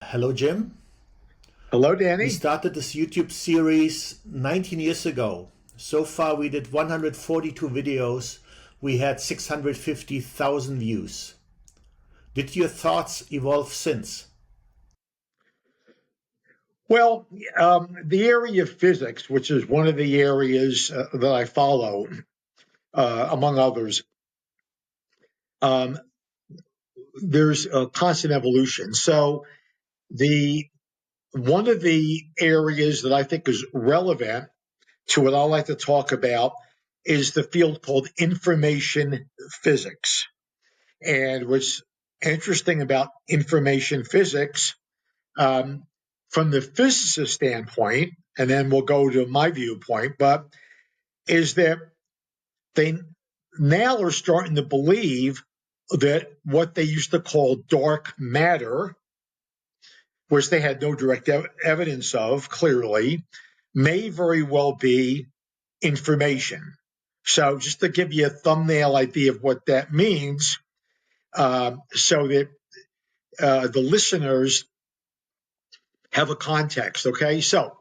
Hello, Jim. Hello, We Danny. started this YouTube series 19 years ago. So far, we did 142 videos. We had 650,000 views. Did your thoughts evolve since? Well, the area of physics, which is one of the areas that I follow, among others, um, there's a constant evolution. So the one of the areas that I think is relevant to what I like to talk about is the field called information physics. And what's interesting about information physics, um, from the physicist standpoint, and then we'll go to my viewpoint, but is that they now are starting to believe that what they used to call dark matter, which they had no direct evidence of clearly, may very well be information. So just to give you a thumbnail idea of what that means, so that the listeners have a context, okay? So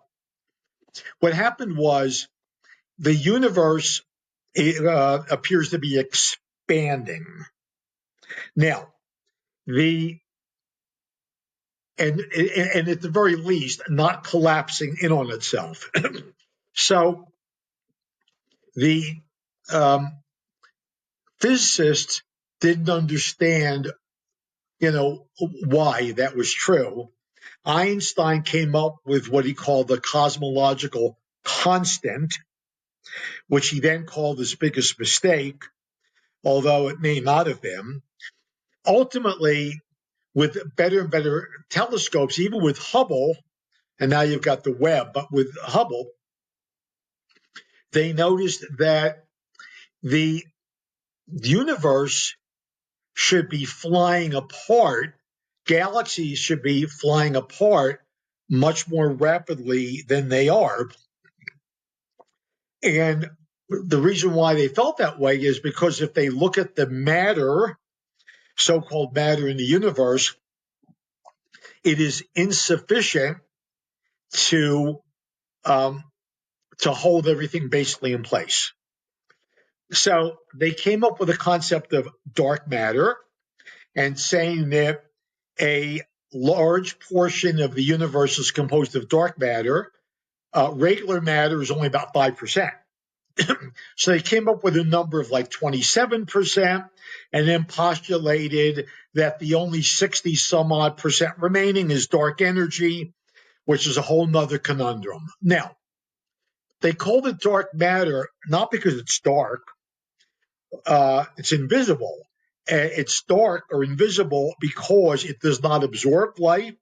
what happened was the universe appears to be expanding. Now, the and at the very least, not collapsing in on itself. So the um, physicists didn't understand, why that was true. Einstein came up with what he called the cosmological constant, which he then called his biggest mistake, although it may not have been. Ultimately, with better and better telescopes, even with Hubble, and now you've got the Webb, but with Hubble, they noticed that the universe should be flying apart, galaxies should be flying apart much more rapidly than they are. And the reason why they felt that way is because if they look at the matter, so-called matter in the universe, it is insufficient to hold everything basically in place. So they came up with a concept of dark matter and saying that a large portion of the universe is composed of dark matter. Regular matter is only about 5%. So they came up with a number of like 27% and then postulated that the only 60 some odd percent remaining is dark energy, which is a whole nother conundrum. Now, they called it dark matter not because it's dark, it's invisible. It's dark or invisible because it does not absorb light,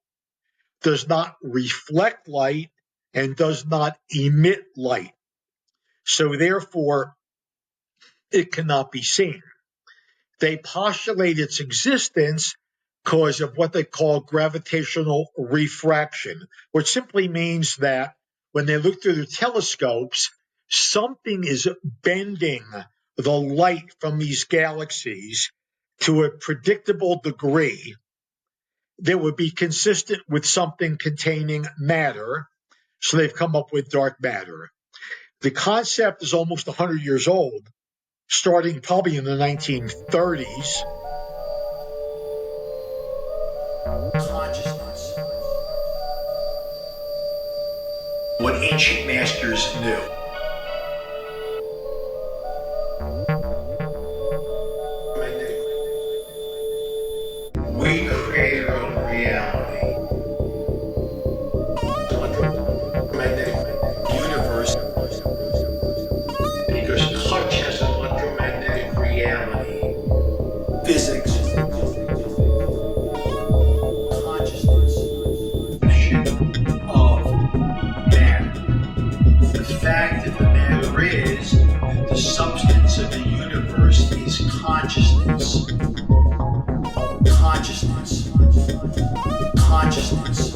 does not reflect light, and does not emit light. So therefore, it cannot be seen. They postulate its existence because of what they call gravitational refraction, which simply means that when they look through their telescopes, something is bending the light from these galaxies to a predictable degree that would be consistent with something containing matter. So they've come up with dark matter. The concept is almost 100 years old, starting probably in the 1930s. Consciousness. What ancient masters knew. We create our own reality. Electromagnetic universe. Because touch has an electromagnetic reality. Physics. Consciousness. Of matter. The fact of the matter is, the substance of the universe is consciousness. Consciousness. Consciousness.